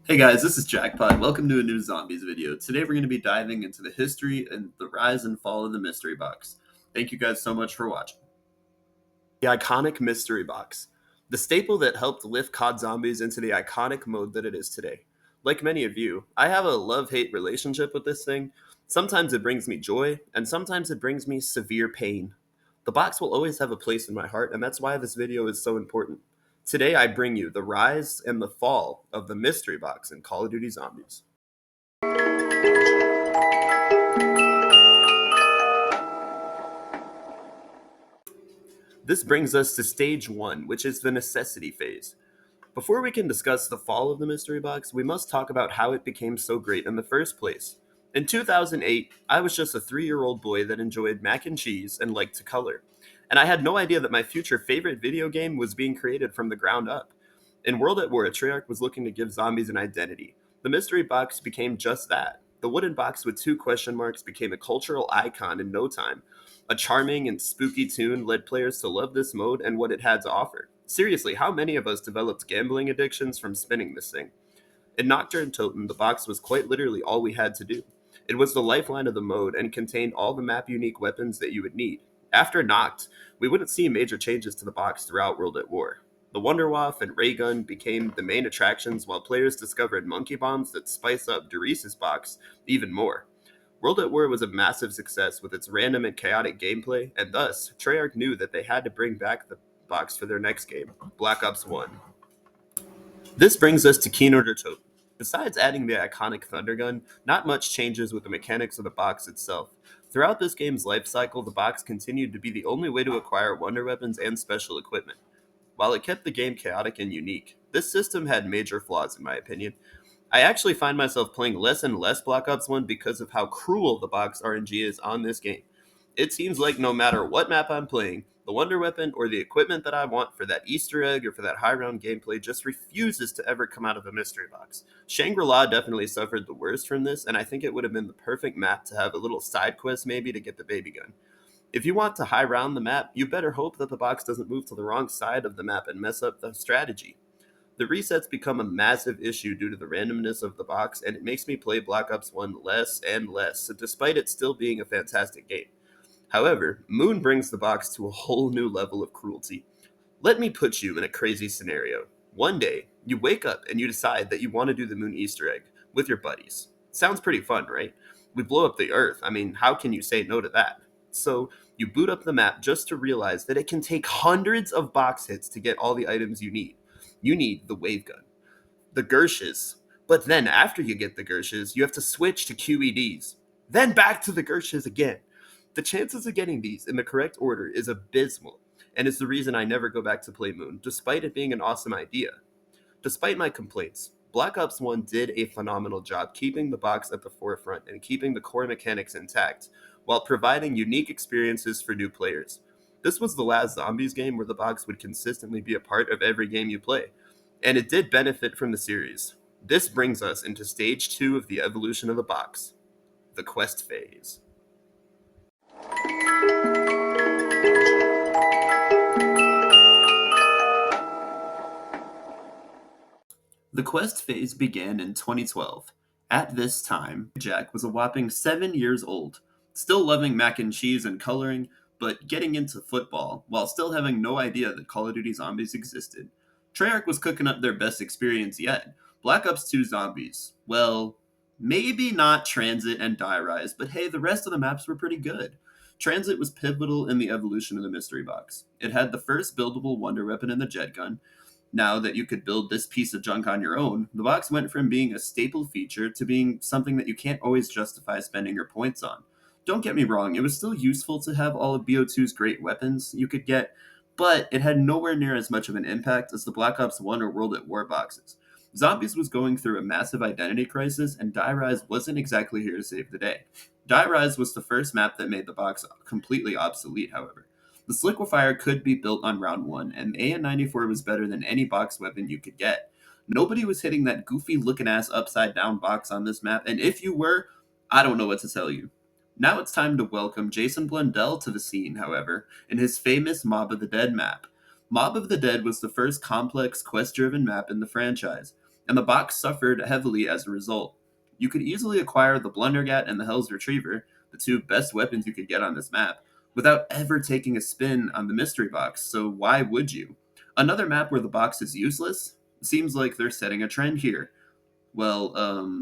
Hey guys, this is Jackpot. Welcome to a new Zombies video. Today we're going to be diving into the history and the rise and fall of the mystery box. Thank you guys so much for watching. The iconic mystery box. The staple that helped lift COD Zombies into the iconic mode that it is today. Like many of you, I have a love-hate relationship with this thing. Sometimes it brings me joy, and sometimes it brings me severe pain. The box will always have a place in my heart, and that's why this video is so important. Today I bring you the rise and the fall of the mystery box in Call of Duty Zombies. This brings us to stage 1, which is the necessity phase. Before we can discuss the fall of the mystery box, we must talk about how it became so great in the first place. In 2008, I was just a 3-year-old boy that enjoyed mac and cheese and liked to color. And I had no idea that my future favorite video game was being created from the ground up. In World at War, Treyarch was looking to give zombies an identity. The mystery box became just that. The wooden box with 2 question marks became a cultural icon in no time. A charming and spooky tune led players to love this mode and what it had to offer. Seriously, how many of us developed gambling addictions from spinning this thing? In Nocturne Totem, the box was quite literally all we had to do. It was the lifeline of the mode and contained all the map unique weapons that you would need. After Noct, we wouldn't see major changes to the box throughout World at War. The Wonderwaff and Ray Gun became the main attractions while players discovered monkey bombs that spice up Doris's box even more. World at War was a massive success with its random and chaotic gameplay, and thus, Treyarch knew that they had to bring back the box for their next game, Black Ops 1. This brings us to Keen Order Totem. Besides adding the iconic Thunder Gun, not much changes with the mechanics of the box itself. Throughout this game's life cycle, the box continued to be the only way to acquire wonder weapons and special equipment. While it kept the game chaotic and unique, this system had major flaws in my opinion. I actually find myself playing less and less Black Ops 1 because of how cruel the box RNG is on this game. It seems like no matter what map I'm playing, the wonder weapon or the equipment that I want for that Easter egg or for that high round gameplay just refuses to ever come out of the mystery box. Shangri-La definitely suffered the worst from this, and I think it would have been the perfect map to have a little side quest maybe to get the baby gun. If you want to high round the map, you better hope that the box doesn't move to the wrong side of the map and mess up the strategy. The resets become a massive issue due to the randomness of the box, and it makes me play Black Ops 1 less and less, despite it still being a fantastic game. However, Moon brings the box to a whole new level of cruelty. Let me put you in a crazy scenario. One day, you wake up and you decide that you want to do the Moon Easter egg with your buddies. Sounds pretty fun, right? We blow up the Earth. I mean, how can you say no to that? So, you boot up the map just to realize that it can take hundreds of box hits to get all the items you need. You need the wave gun, the Gershes, but then after you get the Gershes, you have to switch to QEDs, then back to the Gershes again. The chances of getting these in the correct order is abysmal, and it's the reason I never go back to play Moon, despite it being an awesome idea. Despite my complaints, Black Ops 1 did a phenomenal job keeping the box at the forefront and keeping the core mechanics intact, while providing unique experiences for new players. This was the last Zombies game where the box would consistently be a part of every game you play, and it did benefit from the series. This brings us into stage 2 of the evolution of the box, the quest phase. The quest phase began in 2012. At this time, Jack was a whopping 7 years old, still loving mac and cheese and coloring, but getting into football while still having no idea that Call of Duty Zombies existed. Treyarch was cooking up their best experience yet, Black Ops 2 Zombies. Well, maybe not Transit and Die Rise, but hey, the rest of the maps were pretty good. Transit was pivotal in the evolution of the mystery box. It had the first buildable wonder weapon in the jet gun. Now that you could build this piece of junk on your own, the box went from being a staple feature to being something that you can't always justify spending your points on. Don't get me wrong, it was still useful to have all of BO2's great weapons you could get, but it had nowhere near as much of an impact as the Black Ops 1 or World at War boxes. Zombies was going through a massive identity crisis, and Die Rise wasn't exactly here to save the day. Die Rise was the first map that made the box completely obsolete, however. The Sliquifier could be built on round 1, and the AN-94 was better than any box weapon you could get. Nobody was hitting that goofy looking ass upside down box on this map, and if you were, I don't know what to tell you. Now it's time to welcome Jason Blundell to the scene, however, in his famous Mob of the Dead map. Mob of the Dead was the first complex quest-driven map in the franchise. and the box suffered heavily as a result. You could easily acquire the Blundergat and the Hell's Retriever, the two best weapons you could get on this map, without ever taking a spin on the mystery box, so why would you? Another map where the box is useless? Seems like they're setting a trend here. Well,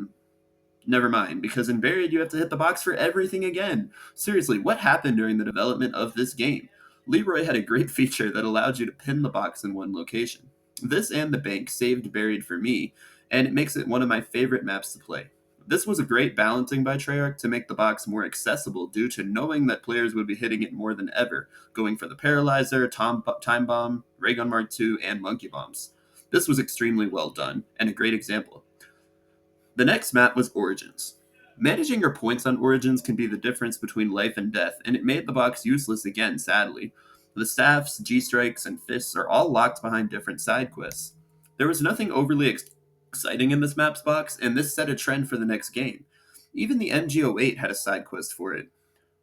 never mind, because in Buried you have to hit the box for everything again. Seriously, what happened during the development of this game? Leroy had a great feature that allowed you to pin the box in one location. This and the bank saved Buried for me, and it makes it one of my favorite maps to play. This was a great balancing by Treyarch to make the box more accessible due to knowing that players would be hitting it more than ever, going for the Paralyzer, Time Bomb, Raygun Mark II, and Monkey Bombs. This was extremely well done, and a great example. The next map was Origins. Managing your points on Origins can be the difference between life and death, and it made the box useless again, sadly. The staffs, G-strikes, and fists are all locked behind different side quests. There was nothing overly exciting in this map's box, and this set a trend for the next game. Even the MG08 had a side quest for it,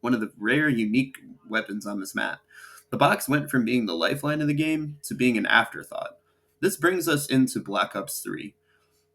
one of the rare unique weapons on this map. The box went from being the lifeline of the game to being an afterthought. This brings us into Black Ops 3.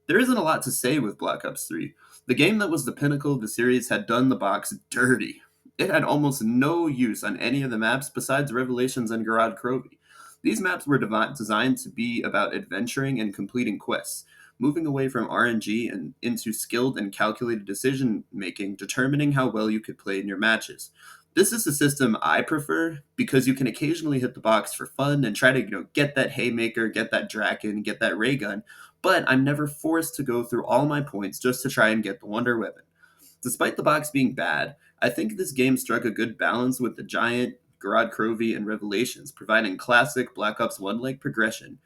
There isn't a lot to say with Black Ops 3. The game that was the pinnacle of the series had done the box dirty. It had almost no use on any of the maps besides Revelations and Garad Krovi. These maps were designed to be about adventuring and completing quests, moving away from RNG and into skilled and calculated decision making, determining how well you could play in your matches. This is the system I prefer because you can occasionally hit the box for fun and try to get that haymaker, get that Draken, get that ray gun, but I'm never forced to go through all my points just to try and get the Wonder Weapon. Despite the box being bad, I think this game struck a good balance with the Giant, Garad Krovi, and Revelations, providing classic Black Ops 1-like progression.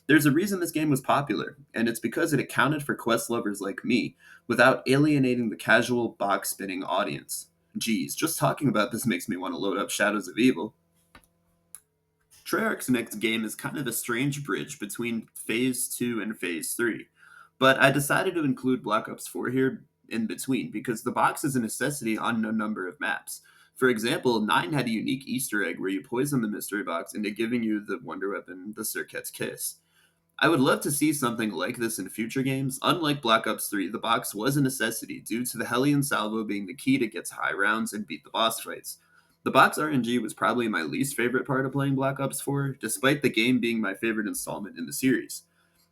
There's a reason this game was popular, and it's because it accounted for quest lovers like me without alienating the casual box spinning audience. Geez, just talking about this makes me want to load up Shadows of Evil. Treyarch's next game is kind of a strange bridge between Phase 2 and Phase 3, but I decided to include Black Ops 4 here in between because the box is a necessity on a number of maps. For example, 9 had a unique Easter egg where you poison the mystery box into giving you the wonder weapon, the Circuit's Kiss. I would love to see something like this in future games. Unlike Black Ops 3, the box was a necessity due to the Hellion Salvo being the key to get to high rounds and beat the boss fights. The box RNG was probably my least favorite part of playing Black Ops 4, despite the game being my favorite installment in the series.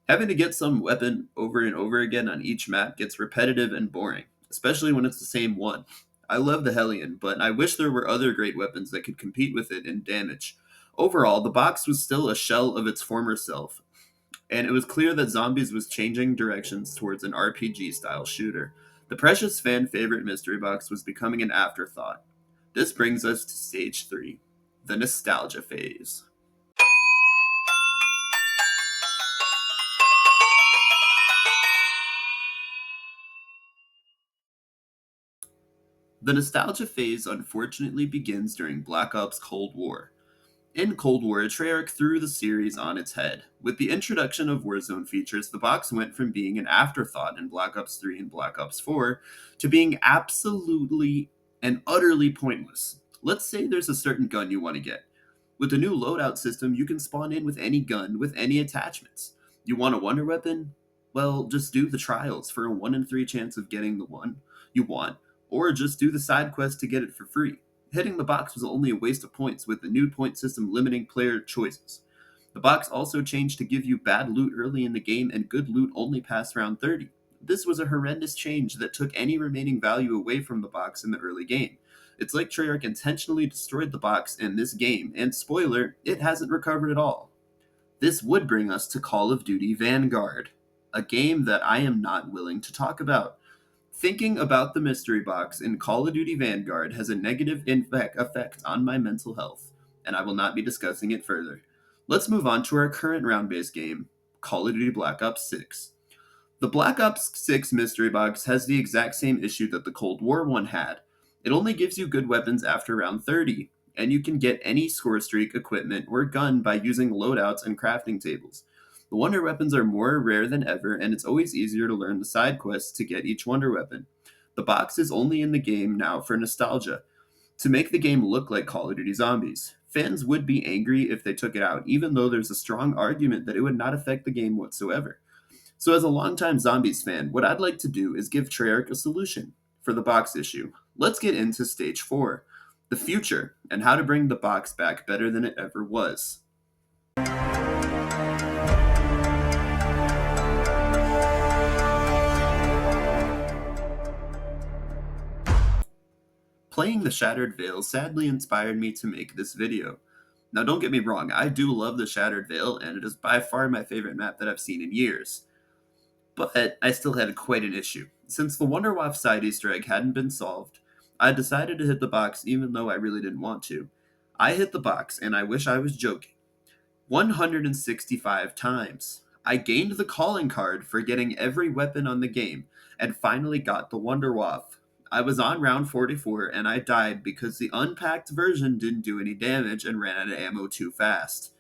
Having to get some weapon over and over again on each map gets repetitive and boring, especially when it's the same one. I love the Hellion, but I wish there were other great weapons that could compete with it in damage. Overall, the box was still a shell of its former self, and it was clear that Zombies was changing directions towards an RPG-style shooter. The precious fan favorite mystery box was becoming an afterthought. This brings us to Stage 3, the nostalgia phase. The nostalgia phase unfortunately begins during Black Ops Cold War. In Cold War, Treyarch threw the series on its head. With the introduction of Warzone features, the box went from being an afterthought in Black Ops 3 and Black Ops 4 to being absolutely and utterly pointless. Let's say there's a certain gun you want to get. With the new loadout system, you can spawn in with any gun with any attachments. You want a wonder weapon? Well, just do the trials for a 1 in 3 chance of getting the one you want, or just do the side quest to get it for free. Hitting the box was only a waste of points, with the new point system limiting player choices. The box also changed to give you bad loot early in the game and good loot only past round 30. This was a horrendous change that took any remaining value away from the box in the early game. It's like Treyarch intentionally destroyed the box in this game, and spoiler, it hasn't recovered at all. This would bring us to Call of Duty Vanguard, a game that I am not willing to talk about. Thinking about the mystery box in Call of Duty Vanguard has a negative effect on my mental health, and I will not be discussing it further. Let's move on to our current round-based game, Call of Duty Black Ops 6. The Black Ops 6 mystery box has the exact same issue that the Cold War one had. It only gives you good weapons after round 30, and you can get any score streak, equipment, or gun by using loadouts and crafting tables. The wonder weapons are more rare than ever, and it's always easier to learn the side quests to get each wonder weapon. The box is only in the game now for nostalgia, to make the game look like Call of Duty Zombies. Fans would be angry if they took it out, even though there's a strong argument that it would not affect the game whatsoever. So, as a longtime Zombies fan, what I'd like to do is give Treyarch a solution for the box issue. Let's get into stage 4, the future, and how to bring the box back better than it ever was. Playing the Shattered Veil sadly inspired me to make this video. Now, don't get me wrong, I do love the Shattered Veil, and it is by far my favorite map that I've seen in years. But I still had quite an issue. Since the Wonderwaff side Easter egg hadn't been solved, I decided to hit the box even though I really didn't want to. I hit the box, and I wish I was joking, 165 times. I gained the calling card for getting every weapon on the game, and finally got the Wonderwaff. I was on round 44, and I died because the unpacked version didn't do any damage and ran out of ammo too fast.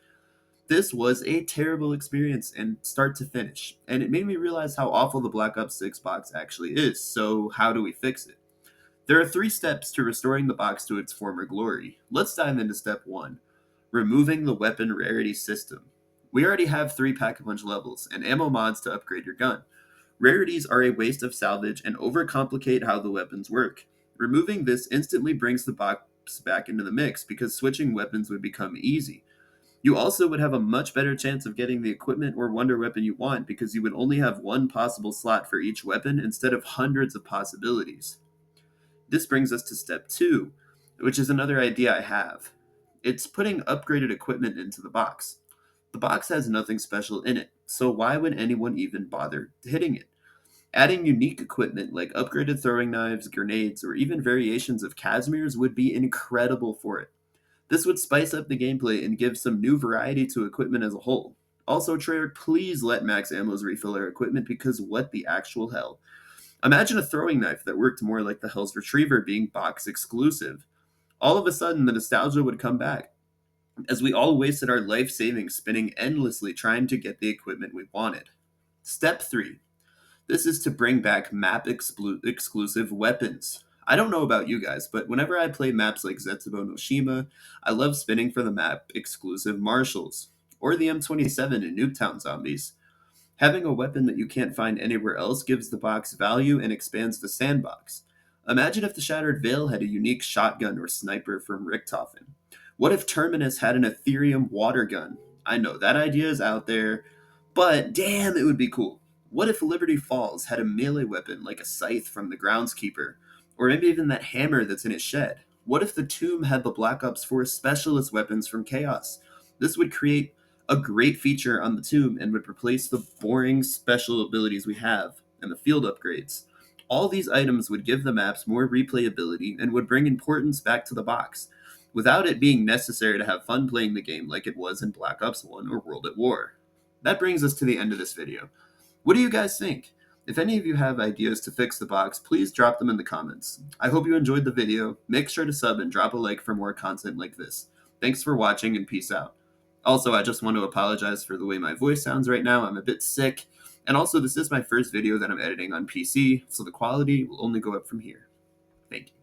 This was a terrible experience and start to finish, and it made me realize how awful the Black Ops 6 box actually is. So, how do we fix it? There are 3 steps to restoring the box to its former glory. Let's dive into step 1, removing the weapon rarity system. We already have 3 Pack-a-Punch levels and ammo mods to upgrade your gun. Rarities are a waste of salvage and overcomplicate how the weapons work. Removing this instantly brings the box back into the mix because switching weapons would become easy. You also would have a much better chance of getting the equipment or wonder weapon you want because you would only have one possible slot for each weapon instead of hundreds of possibilities. This brings us to step 2, which is another idea I have. It's putting upgraded equipment into the box. The box has nothing special in it, so why would anyone even bother hitting it? Adding unique equipment like upgraded throwing knives, grenades, or even variations of Casimirs would be incredible for it. This would spice up the gameplay and give some new variety to equipment as a whole. Also, Treyarch, please let Max Ammos refill our equipment because what the actual hell? Imagine a throwing knife that worked more like the Hell's Retriever being box exclusive. All of a sudden, the nostalgia would come back, as we all wasted our life savings spinning endlessly trying to get the equipment we wanted. Step 3. This is to bring back map exclusive weapons. I don't know about you guys, but whenever I play maps like Zetsubo no Shima, I love spinning for the map exclusive marshals, or the M27 in Nuketown Zombies. Having a weapon that you can't find anywhere else gives the box value and expands the sandbox. Imagine if the Shattered Veil had a unique shotgun or sniper from Richthofen. What if Terminus had an Ethereum water gun? I know that idea is out there, but damn, it would be cool. What if Liberty Falls had a melee weapon like a scythe from the Groundskeeper? Or maybe even that hammer that's in his shed? What if the Tomb had the Black Ops 4 specialist weapons from Chaos? This would create a great feature on the Tomb and would replace the boring special abilities we have and the field upgrades. All these items would give the maps more replayability and would bring importance back to the box, without it being necessary to have fun playing the game like it was in Black Ops 1 or World at War. That brings us to the end of this video. What do you guys think? If any of you have ideas to fix the box, please drop them in the comments. I hope you enjoyed the video. Make sure to sub and drop a like for more content like this. Thanks for watching and peace out. Also, I just want to apologize for the way my voice sounds right now. I'm a bit sick. And also, this is my first video that I'm editing on PC, so the quality will only go up from here. Thank you.